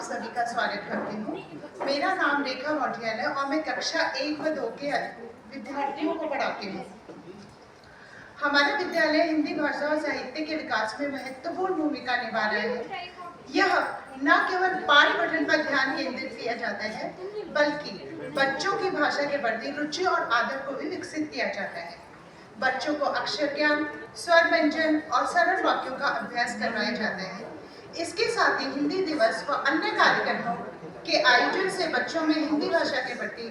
सभी का स्वागत करती हूँ। मेरा नाम रेखा मोटियाल है और मैं कक्षा 1 व 2 के विद्यार्थियों को पढ़ाती हूँ। हमारा विद्यालय हिंदी भाषा और साहित्य के विकास में महत्वपूर्ण भूमिका निभा रहा है। यह न केवल पाठ पठन पर ध्यान केंद्रित किया जाता है, बल्कि बच्चों की भाषा के प्रति रुचि और आदर को भी विकसित किया जाता है। बच्चों को अक्षर ज्ञान, स्वर व्यंजन और सरल वाक्यों का अभ्यास करवाया जाता है। इसके साथ ही हिंदी दिवस व अन्य कार्यक्रमों के आयोजन से बच्चों में हिंदी भाषा के प्रति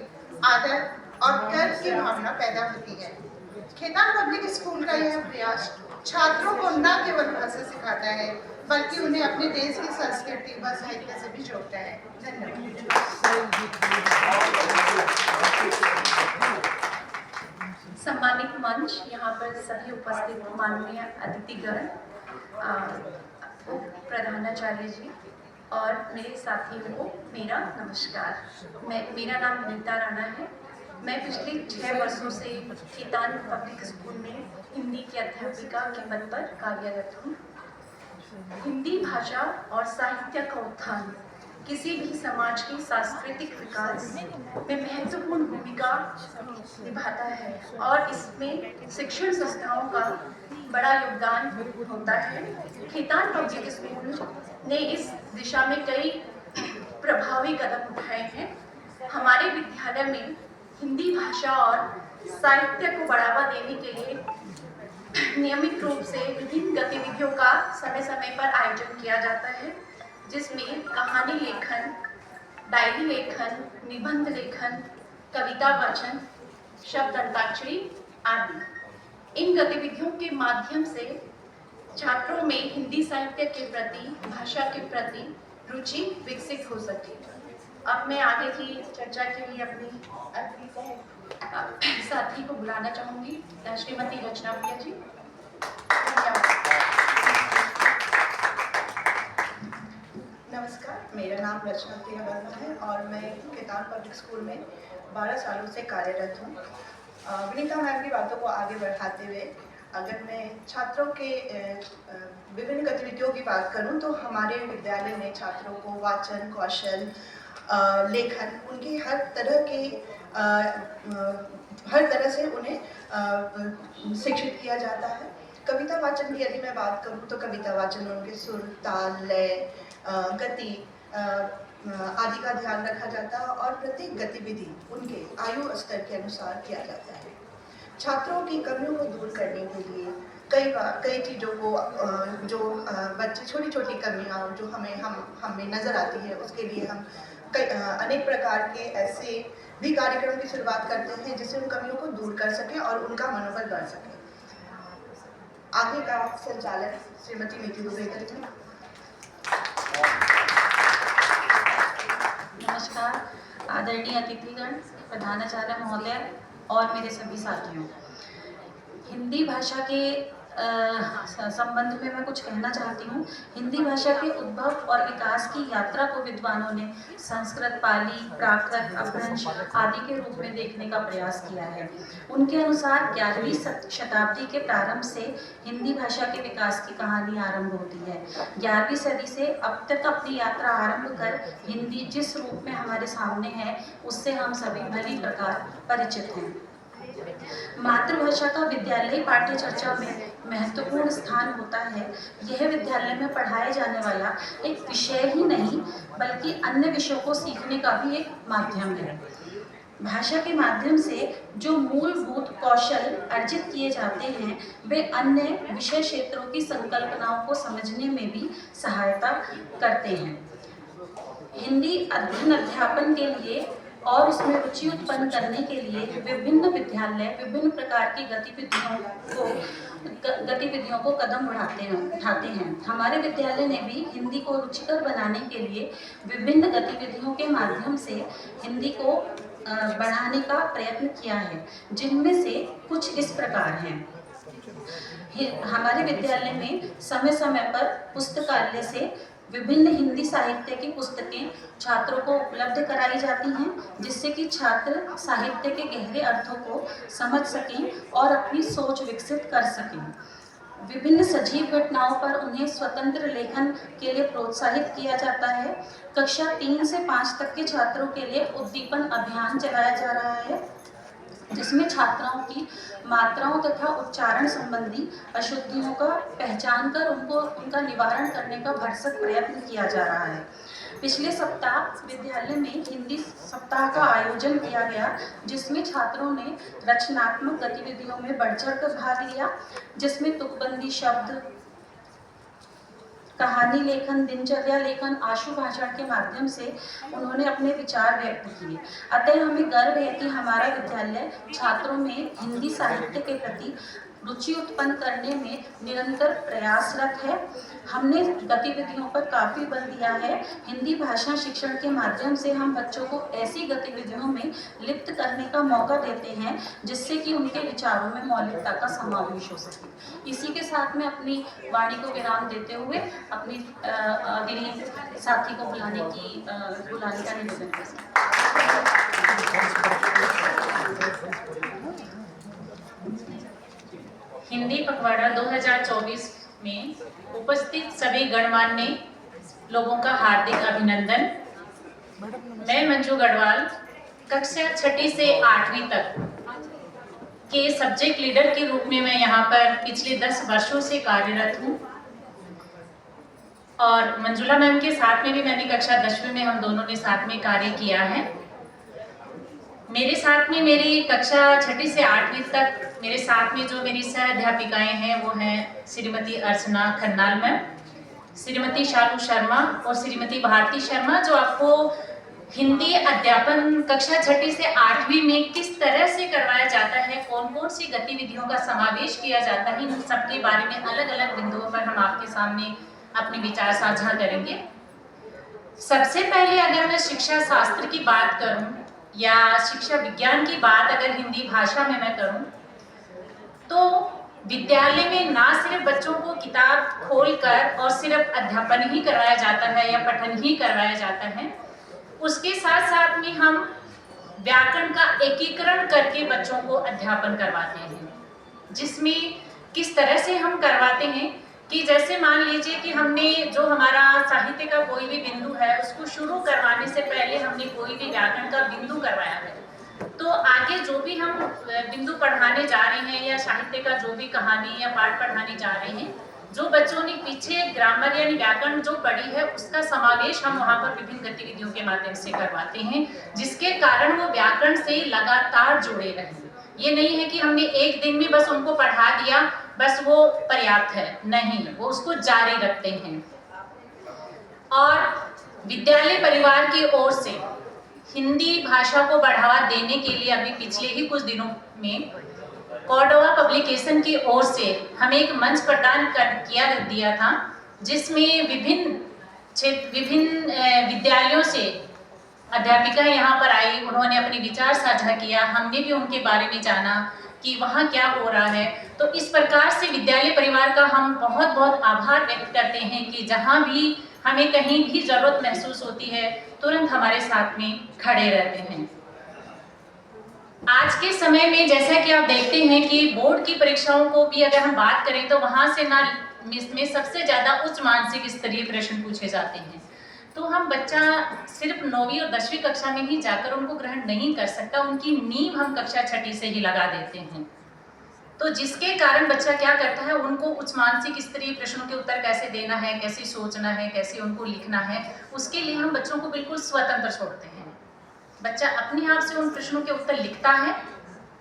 आदर और गर्व की भावना पैदा होती है। खेतान पब्लिक स्कूल का यह प्रयास छात्रों को न केवल भाषा सिखाता है, बल्कि उन्हें अपने देश की संस्कृति व साहित्य से भी जोड़ता है। धन्यवाद। सम्मानित मंच, यहाँ पर सभी उपस्थित माननीय अतिथिगण, प्रधानाचार्य जी और मेरे साथियों को मेरा नमस्कार। मेरा नाम नीता राणा है। मैं पिछले 6 वर्षों से खेतान पब्लिक स्कूल में हिंदी की अध्यापिका के पद पर कार्यरत हूँ। हिंदी भाषा और साहित्य का उत्थान किसी भी समाज के सांस्कृतिक विकास में महत्वपूर्ण भूमिका निभाता है और इसमें शिक्षण संस्थाओं का बड़ा योगदान होता है। खेतान पब्लिक स्कूल ने इस दिशा में कई प्रभावी कदम उठाए हैं। हमारे विद्यालय में हिंदी भाषा और साहित्य को बढ़ावा देने के लिए नियमित रूप से विभिन्न गतिविधियों का समय समय पर आयोजन किया जाता है, जिसमें कहानी लेखन, डायरी लेखन, निबंध लेखन, कविता वाचन, शब्द अंताक्षरी आदि। इन गतिविधियों के माध्यम से छात्रों में हिंदी साहित्य के प्रति, भाषा के प्रति रुचि विकसित हो सके। अब मैं आगे की चर्चा के लिए अपनी साथी को बुलाना चाहूँगी, श्रीमती रचना प्रिया जी। नमस्कार, मेरा नाम रचना प्रिया वर्मा है और मैं खेतान पब्लिक स्कूल में 12 सालों से कार्यरत हूँ। विनीता मैम की बातों को आगे बढ़ाते हुए अगर मैं छात्रों के विभिन्न गतिविधियों की बात करूं तो हमारे विद्यालय में छात्रों को वाचन कौशल, लेखन, उनके हर तरह से उन्हें शिक्षित किया जाता है। कविता वाचन की यदि मैं बात करूं तो कविता वाचन उनके सुर, ताल, लय, गति आदि का ध्यान रखा जाता है और प्रत्येक गतिविधि उनके आयु स्तर के अनुसार किया जाता है। छात्रों की कमियों को दूर करने के लिए कई चीज़ों को जो बच्चे छोटी छोटी कमियां जो हमें नज़र आती है, उसके लिए हम अनेक प्रकार के ऐसे भी कार्यक्रम की शुरुआत करते हैं जिससे उन कमियों को दूर कर सकें और उनका मनोबल बढ़ सके। आगे का संचालन श्रीमती नीति दुबे करेंगी। नमस्कार आदरणीय अतिथिगण, प्रधानाचार्य महोदय और मेरे सभी साथियों। हिंदी भाषा के संबंध में मैं कुछ कहना चाहती हूँ। हिंदी भाषा के उद्भव और विकास की यात्रा को विद्वानों ने संस्कृत, पाली, प्राकृत, अपभ्रंश आदि के रूप में देखने का प्रयास किया है। उनके अनुसार 11वीं शताब्दी के प्रारंभ से हिंदी भाषा के विकास की कहानी आरंभ होती है। 11वीं सदी से अब तक अपनी यात्रा आरंभ कर हिंदी जिस रूप में हमारे सामने है, उससे हम सभी भली प्रकार परिचित हैं। मातृभाषा का विद्यालयी पाठ्य चर्चा में महत्वपूर्ण स्थान होता है। यह विद्यालय में पढ़ाए जाने वाला एक विषय ही नहीं, बल्कि अन्य विषयों को सीखने का भी एक माध्यम है। भाषा के माध्यम से जो मूलभूत कौशल अर्जित किए जाते हैं, वे अन्य विषय क्षेत्रों की संकल्पनाओं को समझने में भी सहायता करते हैं। हिंदी अध्ययन अध्यापन के लिए और उसमें रुचि उत्पन्न करने के लिए विभिन्न विद्यालय विभिन्न प्रकार की गतिविधियों को कदम उठाते हैं। हमारे विद्यालय ने भी हिंदी को रुचिकर बनाने के लिए विभिन्न गतिविधियों के माध्यम से हिंदी को बढ़ाने का प्रयत्न किया है, जिनमें से कुछ इस प्रकार हैं। हमारे विद्यालय में समय समय पर पुस्तकालय से विभिन्न हिंदी साहित्य की पुस्तकें छात्रों को उपलब्ध कराई जाती हैं, जिससे कि छात्र साहित्य के गहरे अर्थों को समझ सकें और अपनी सोच विकसित कर सकें। विभिन्न सजीव घटनाओं पर उन्हें स्वतंत्र लेखन के लिए प्रोत्साहित किया जाता है। कक्षा 3 से 5 तक के छात्रों के लिए उद्दीपन अभियान चलाया जा रहा है, जिसमें छात्राओं की मात्राओं तथा उच्चारण संबंधी अशुद्धियों का पहचान कर उनका निवारण करने का भरसक प्रयत्न किया जा रहा है। पिछले सप्ताह विद्यालय में हिंदी सप्ताह का आयोजन किया गया, जिसमें छात्रों ने रचनात्मक गतिविधियों में बढ़ चढ़ कर भाग लिया, जिसमें तुकबंदी शब्द, कहानी लेखन, दिनचर्या लेखन, आशु भाषण के माध्यम से उन्होंने अपने विचार व्यक्त किए। अतः हमें गर्व है कि हमारा विद्यालय छात्रों में हिंदी साहित्य के प्रति रुचि उत्पन्न करने में निरंतर प्रयासरत है। हमने गतिविधियों पर काफ़ी बल दिया है। हिंदी भाषा शिक्षण के माध्यम से हम बच्चों को ऐसी गतिविधियों में लिप्त करने का मौका देते हैं जिससे कि उनके विचारों में मौलिकता का समावेश हो सके। इसी के साथ में अपनी वाणी को विराम देते हुए अपनी अगली साथी को बुलाने का निवेदन हिंदी पखवाड़ा 2024 में उपस्थित सभी गणमान्य लोगों का हार्दिक अभिनंदन। मैं मंजू गढ़वाल कक्षा 6ठी से 8वीं तक के सब्जेक्ट लीडर के रूप में मैं यहाँ पर पिछले 10 वर्षों से कार्यरत हूँ और मंजुला मैम के साथ में भी मैंने कक्षा 10वीं में हम दोनों ने साथ में कार्य किया है। मेरे साथ में मेरी कक्षा 6ठी से 8वीं तक मेरे साथ में जो मेरी सह अध्यापिकाएं हैं वो हैं श्रीमती अर्चना खन्नाल मैम, श्रीमती शालू शर्मा और श्रीमती भारती शर्मा, जो आपको हिंदी अध्यापन कक्षा 6ठी से 8वीं में किस तरह से करवाया जाता है, कौन कौन सी गतिविधियों का समावेश किया जाता है, इन सब के बारे में अलग अलग बिंदुओं पर हम आपके सामने अपने विचार साझा करेंगे। सबसे पहले अगर मैं शिक्षा शास्त्र की बात करूं या शिक्षा विज्ञान की बात अगर हिंदी भाषा में मैं करूं तो विद्यालय में ना सिर्फ बच्चों को किताब खोलकर और सिर्फ अध्यापन ही करवाया जाता है या पठन ही करवाया जाता है, उसके साथ साथ में हम व्याकरण का एकीकरण करके बच्चों को अध्यापन करवाते हैं। जिसमें किस तरह से हम करवाते हैं कि जैसे मान लीजिए कि हमने जो हमारा साहित्य का कोई भी बिंदु है उसको शुरू करवाने से पहले हमने कोई भी व्याकरण का बिंदु करवाया है, तो आगे जो भी हम बिंदु पढ़ाने जा रहे हैं या साहित्य का जो भी कहानी या पाठ पढ़ाने जा रहे हैं, जो बच्चों ने पीछे ग्रामर यानी व्याकरण जो पढ़ी है उसका समावेश हम वहाँ पर विभिन्न गतिविधियों के माध्यम से करवाते हैं, जिसके कारण वो व्याकरण से लगातार जुड़े रहें। ये नहीं है कि हमने एक दिन में बस उनको पढ़ा दिया बस वो पर्याप्त है, नहीं, वो उसको जारी रखते हैं। और विद्यालय परिवार की ओर से हिंदी भाषा को बढ़ावा देने के लिए अभी पिछले ही कुछ दिनों में कॉर्डोवा पब्लिकेशन की ओर से हमें एक मंच प्रदान दिया था, जिसमें विभिन्न विद्यालयों से अध्यापिका यहाँ पर आई, उन्होंने अपने विचार साझा किया, हमने भी उनके बारे में जाना कि वहाँ क्या हो रहा है। तो इस प्रकार से विद्यालय परिवार का हम बहुत बहुत आभार व्यक्त करते हैं कि जहाँ भी हमें कहीं भी जरूरत महसूस होती है तुरंत हमारे साथ में खड़े रहते हैं। आज के समय में जैसा कि आप देखते हैं कि बोर्ड की परीक्षाओं को भी अगर हम बात करें तो वहाँ से ना में सबसे ज़्यादा उच्च मानसिक स्तरीय प्रश्न पूछे जाते हैं। तो हम बच्चा सिर्फ 9वीं और 10वीं कक्षा में ही जाकर उनको ग्रहण नहीं कर सकता, उनकी नींव हम कक्षा 6ठी से ही लगा देते हैं। तो जिसके कारण बच्चा क्या करता है, उनको उच्च मानसिक स्तरीय प्रश्नों के उत्तर कैसे देना है, कैसे सोचना है, कैसे उनको लिखना है, उसके लिए हम बच्चों को बिल्कुल स्वतंत्र छोड़ते हैं। बच्चा अपने आप से उन प्रश्नों के उत्तर लिखता है,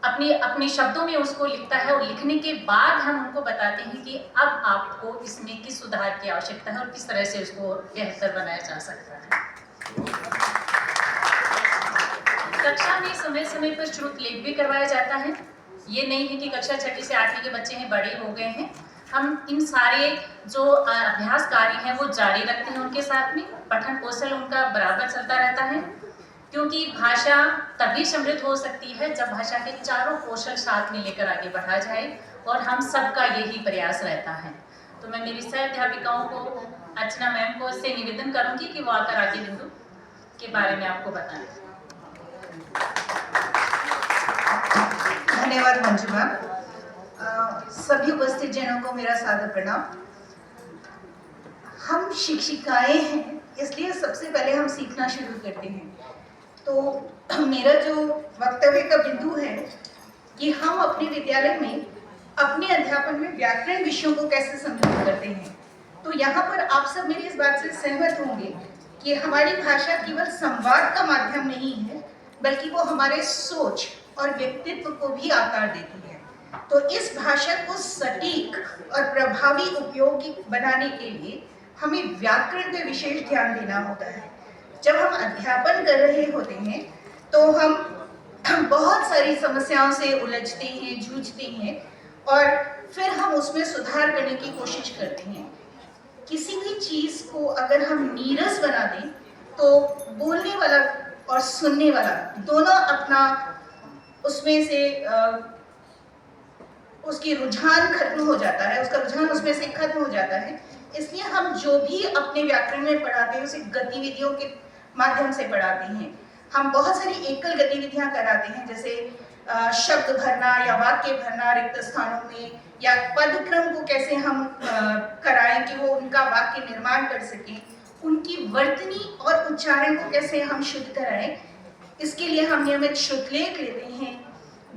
अपने शब्दों में उसको लिखता है और लिखने के बाद हम उनको बताते हैं कि अब आपको इसमें किस सुधार की आवश्यकता है और किस तरह से उसको बेहतर बनाया जा सकता है। कक्षा में समय समय पर श्रुत लेख भी करवाया जाता है। ये नहीं है कि कक्षा 6ठी से 8वीं के बच्चे हैं बड़े हो गए हैं, हम इन सारे जो अभ्यास कार्य हैं वो जारी रखते हैं उनके साथ में। पठन कौशल उनका बराबर चलता रहता है, क्योंकि भाषा तभी समृद्ध हो सकती है जब भाषा के चारों कौशल साथ में लेकर आगे बढ़ा जाए, और हम सबका यही प्रयास रहता है। तो मैं मेरी सह अध्यापिकाओं को, अर्चना मैम को इससे निवेदन करूंगी कि वो आकर आगे बिंदु के बारे में आपको बताएं। धन्यवाद मंजू मैम। सभी उपस्थित जनों को मेरा सादर प्रणाम। हम शिक्षिकाएं हैं, इसलिए सबसे पहले हम सीखना शुरू करते हैं। तो मेरा जो वक्तव्य का बिंदु है कि हम अपने विद्यालय में अपने अध्यापन में व्याकरण विषयों को कैसे संबोधित करते हैं। तो यहाँ पर आप सब मेरी इस बात से सहमत होंगे कि हमारी भाषा केवल संवाद का माध्यम नहीं है, बल्कि वो हमारे सोच और व्यक्तित्व को भी आकार देती है। तो इस भाषा को सटीक और प्रभावी उपयोगी बनाने के लिए हमें व्याकरण पे विशेष ध्यान देना होता है। जब हम अध्यापन कर रहे होते हैं तो हम बहुत सारी समस्याओं से उलझते हैं, जूझते हैं और फिर हम उसमें सुधार करने की कोशिश करते हैं। किसी भी चीज को अगर हम नीरस बना दें तो बोलने वाला और सुनने वाला दोनों अपना उसमें से उसकी रुझान खत्म हो जाता है, उसका रुझान उसमें से खत्म हो जाता है। इसलिए हम जो भी अपने व्याकरण में पढ़ाते हैं उसे गतिविधियों के माध्यम से पढ़ाते हैं। हम बहुत सारी एकल गतिविधियां कराते हैं, जैसे शब्द भरना या वाक्य भरना रिक्त स्थानों में, या पदक्रम को कैसे हम कराएं कि वो उनका वाक्य निर्माण कर सकें, उनकी वर्तनी और उच्चारण को कैसे हम शुद्ध कराएं, इसके लिए हम नियमित शुद्धलेख लेते हैं।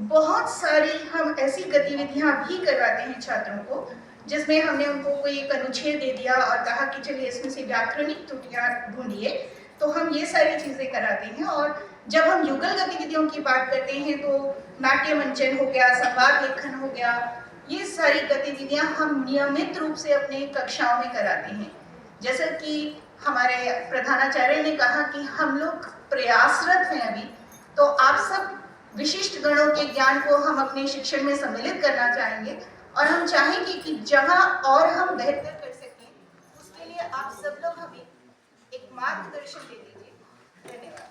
बहुत सारी हम ऐसी गतिविधियां भी करवाते हैं छात्रों को, जिसमें हमने उनको कोई एक अनुच्छेद दे दिया और कहा कि चलिए इसमें से व्याकरणिक त्रुटियां ढूंढिए, तो हम ये सारी चीजें कराते हैं। और जब हम युगल गतिविधियों की बात करते हैं तो नाट्य मंचन हो गया, संवाद लेखन हो गया, ये सारी गतिविधियां हम नियमित रूप से अपने कक्षाओं में कराते हैं। जैसा कि हमारे प्रधानाचार्य ने कहा कि हम लोग प्रयासरत हैं अभी, तो आप सब विशिष्ट गणों के ज्ञान को हम अपने शिक्षण में सम्मिलित करना चाहेंगे और हम चाहेंगे कि जहां और हम बेहतर कर सकें उसके लिए आप सब लोग हमें एक मार्गदर्शन दे दीजिए। धन्यवाद।